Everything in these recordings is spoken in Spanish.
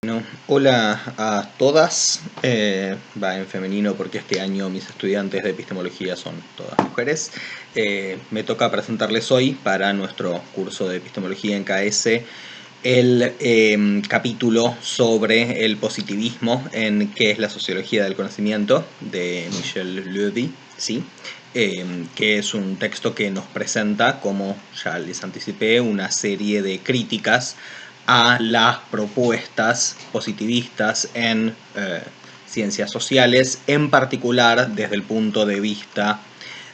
Bueno, hola a todas, va en femenino porque este año mis estudiantes de epistemología son todas mujeres. Me toca presentarles hoy para nuestro curso de epistemología en KS el capítulo sobre el positivismo en ¿Qué es la sociología del conocimiento? De Michel Levy, ¿sí? Que es un texto que nos presenta, como ya les anticipé, una serie de críticas a las propuestas positivistas en ciencias sociales, en particular desde el punto de vista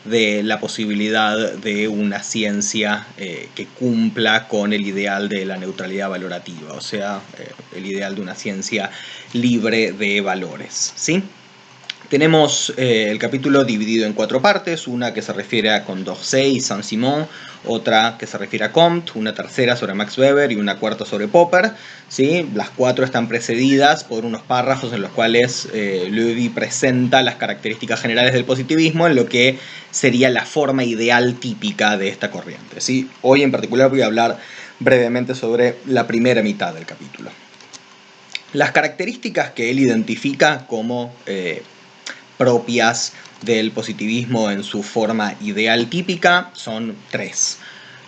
de la posibilidad de una ciencia que cumpla con el ideal de la neutralidad valorativa, o sea, el ideal de una ciencia libre de valores, ¿sí? Tenemos el capítulo dividido en 4 partes, una que se refiere a Condorcet y Saint-Simon, otra que se refiere a Comte, una tercera sobre Max Weber y una cuarta sobre Popper, ¿sí? Las 4 están precedidas por unos párrafos en los cuales Levy presenta las características generales del positivismo en lo que sería la forma ideal típica de esta corriente, ¿sí? Hoy en particular voy a hablar brevemente sobre la primera mitad del capítulo. Las características que él identifica como propias del positivismo en su forma ideal típica son 3.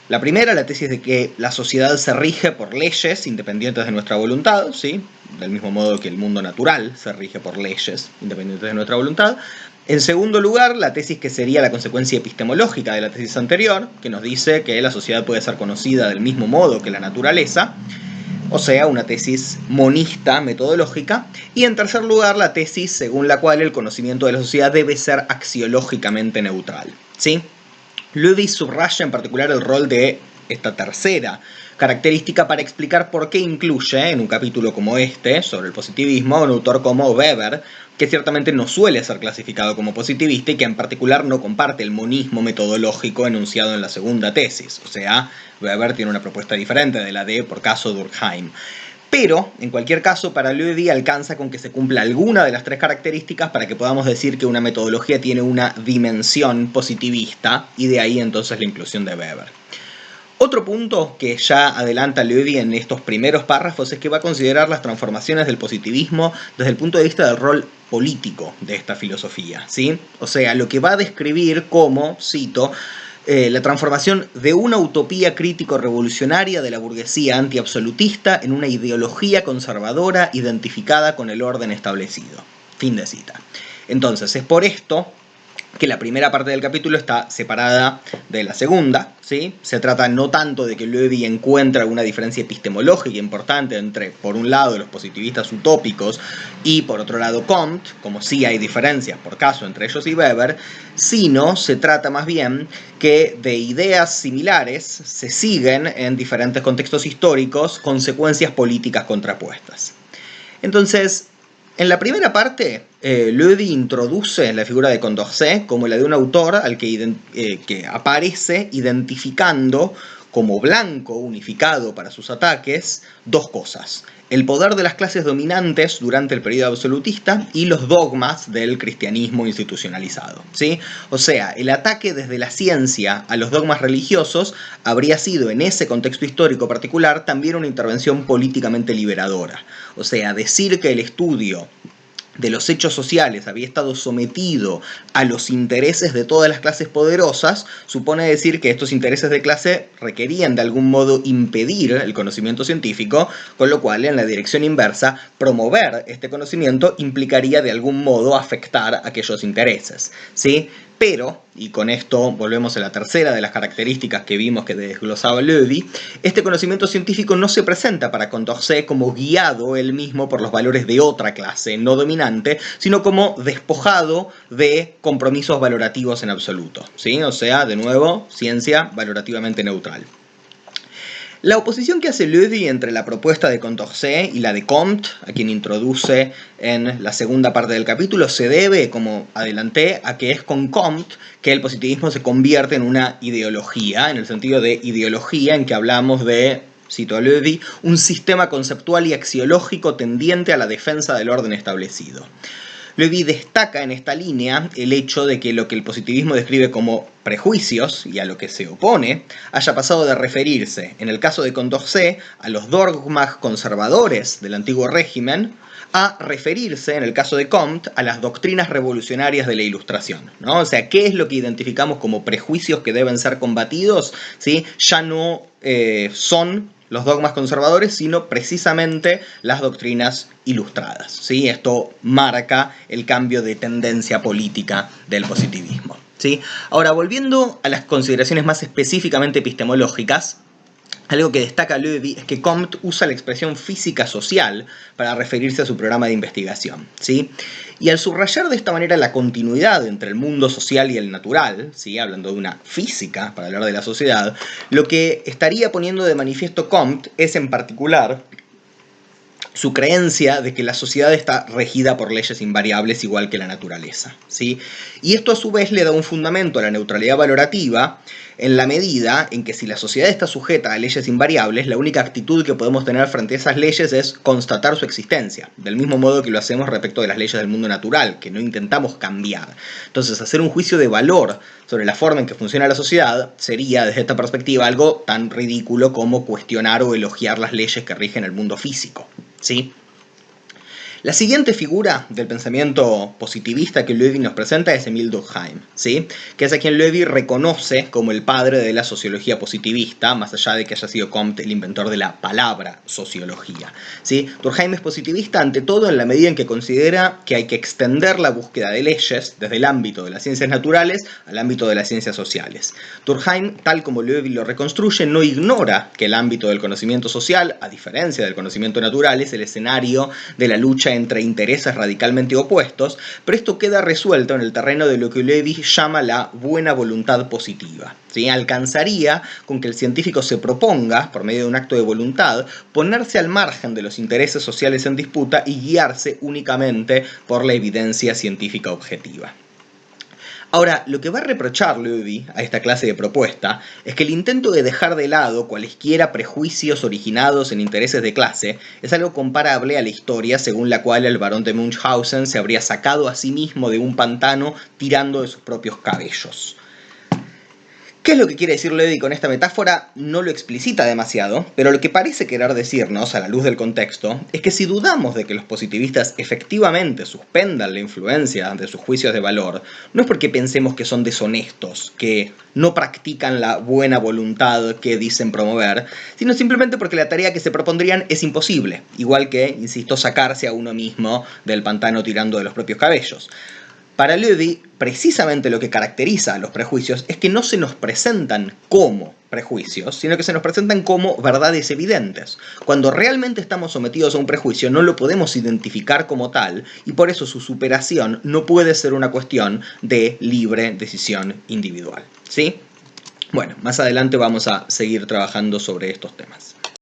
La primera, la tesis de que la sociedad se rige por leyes independientes de nuestra voluntad, ¿sí? Del mismo modo que el mundo natural se rige por leyes independientes de nuestra voluntad. En segundo lugar, la tesis que sería la consecuencia epistemológica de la tesis anterior, que nos dice que la sociedad puede ser conocida del mismo modo que la naturaleza, o sea, una tesis monista metodológica. Y en tercer lugar, la tesis según la cual el conocimiento de la sociedad debe ser axiológicamente neutral, ¿sí? Levy subraya en particular el rol de esta tercera característica para explicar por qué incluye en un capítulo como este, sobre el positivismo, a un autor como Weber, que ciertamente no suele ser clasificado como positivista y que en particular no comparte el monismo metodológico enunciado en la segunda tesis. O sea, Weber tiene una propuesta diferente de la de, por caso, Durkheim. Pero, en cualquier caso, para Levy alcanza con que se cumpla alguna de las 3 características para que podamos decir que una metodología tiene una dimensión positivista, y de ahí entonces la inclusión de Weber. Otro punto que ya adelanta Levy en estos primeros párrafos es que va a considerar las transformaciones del positivismo desde el punto de vista del rol político de esta filosofía, ¿sí? O sea, lo que va a describir como, cito, la transformación de una utopía crítico-revolucionaria de la burguesía antiabsolutista en una ideología conservadora identificada con el orden establecido. Fin de cita. Entonces, es por esto que la primera parte del capítulo está separada de la segunda, ¿sí? Se trata no tanto de que Levy encuentra una diferencia epistemológica importante entre, por un lado, los positivistas utópicos y, por otro lado, Comte, como sí hay diferencias, por caso, entre ellos y Weber, sino se trata más bien que de ideas similares se siguen en diferentes contextos históricos consecuencias políticas contrapuestas. Entonces, en la primera parte, Levy introduce la figura de Condorcet como la de un autor al que aparece identificando como blanco unificado para sus ataques 2 cosas: el poder de las clases dominantes durante el periodo absolutista y los dogmas del cristianismo institucionalizado, ¿sí? O sea, el ataque desde la ciencia a los dogmas religiosos habría sido en ese contexto histórico particular también una intervención políticamente liberadora. O sea, decir que el estudio de los hechos sociales había estado sometido a los intereses de todas las clases poderosas, supone decir que estos intereses de clase requerían de algún modo impedir el conocimiento científico, con lo cual, en la dirección inversa, promover este conocimiento implicaría de algún modo afectar aquellos intereses, ¿sí? Pero, y con esto volvemos a la tercera de las características que vimos que desglosaba Levy, este conocimiento científico no se presenta para Condorcet como guiado él mismo por los valores de otra clase, no dominante, sino como despojado de compromisos valorativos en absoluto, ¿sí? O sea, de nuevo, ciencia valorativamente neutral. La oposición que hace Levy entre la propuesta de Condorcet y la de Comte, a quien introduce en la segunda parte del capítulo, se debe, como adelanté, a que es con Comte que el positivismo se convierte en una ideología, en el sentido de ideología en que hablamos de, cito a Levy, un sistema conceptual y axiológico tendiente a la defensa del orden establecido. Levy destaca en esta línea el hecho de que lo que el positivismo describe como prejuicios y a lo que se opone, haya pasado de referirse, en el caso de Condorcet, a los dogmas conservadores del antiguo régimen, a referirse, en el caso de Comte, a las doctrinas revolucionarias de la Ilustración, ¿no? O sea, ¿qué es lo que identificamos como prejuicios que deben ser combatidos? ¿Sí? Ya no son los dogmas conservadores, sino precisamente las doctrinas ilustradas, ¿sí? Esto marca el cambio de tendencia política del positivismo, ¿sí? Ahora, volviendo a las consideraciones más específicamente epistemológicas, algo que destaca Loewy es que Comte usa la expresión física social para referirse a su programa de investigación, ¿sí? Y al subrayar de esta manera la continuidad entre el mundo social y el natural, ¿sí? Hablando de una física para hablar de la sociedad, lo que estaría poniendo de manifiesto Comte es en particular su creencia de que la sociedad está regida por leyes invariables igual que la naturaleza, ¿sí? Y esto a su vez le da un fundamento a la neutralidad valorativa en la medida en que si la sociedad está sujeta a leyes invariables, la única actitud que podemos tener frente a esas leyes es constatar su existencia, del mismo modo que lo hacemos respecto de las leyes del mundo natural, que no intentamos cambiar. Entonces, hacer un juicio de valor sobre la forma en que funciona la sociedad sería, desde esta perspectiva, algo tan ridículo como cuestionar o elogiar las leyes que rigen el mundo físico, ¿sí? La siguiente figura del pensamiento positivista que Loewy nos presenta es Émile Durkheim, ¿sí? Que es a quien Loewy reconoce como el padre de la sociología positivista, más allá de que haya sido Comte el inventor de la palabra sociología, ¿sí? Durkheim es positivista ante todo en la medida en que considera que hay que extender la búsqueda de leyes desde el ámbito de las ciencias naturales al ámbito de las ciencias sociales. Durkheim, tal como Loewy lo reconstruye, no ignora que el ámbito del conocimiento social, a diferencia del conocimiento natural, es el escenario de la lucha entre intereses radicalmente opuestos, pero esto queda resuelto en el terreno de lo que Loewy llama la buena voluntad positiva, ¿sí? Alcanzaría con que el científico se proponga, por medio de un acto de voluntad, ponerse al margen de los intereses sociales en disputa y guiarse únicamente por la evidencia científica objetiva. Ahora, lo que va a reprochar Loewy a esta clase de propuesta es que el intento de dejar de lado cualesquiera prejuicios originados en intereses de clase es algo comparable a la historia según la cual el barón de Munchausen se habría sacado a sí mismo de un pantano tirando de sus propios cabellos. ¿Qué es lo que quiere decir Loewy con esta metáfora? No lo explicita demasiado, pero lo que parece querer decirnos, a la luz del contexto, es que si dudamos de que los positivistas efectivamente suspendan la influencia de sus juicios de valor, no es porque pensemos que son deshonestos, que no practican la buena voluntad que dicen promover, sino simplemente porque la tarea que se propondrían es imposible, igual que, insisto, sacarse a uno mismo del pantano tirando de los propios cabellos. Para Loewy, precisamente lo que caracteriza a los prejuicios es que no se nos presentan como prejuicios, sino que se nos presentan como verdades evidentes. Cuando realmente estamos sometidos a un prejuicio, no lo podemos identificar como tal, y por eso su superación no puede ser una cuestión de libre decisión individual, ¿sí? Bueno, más adelante vamos a seguir trabajando sobre estos temas.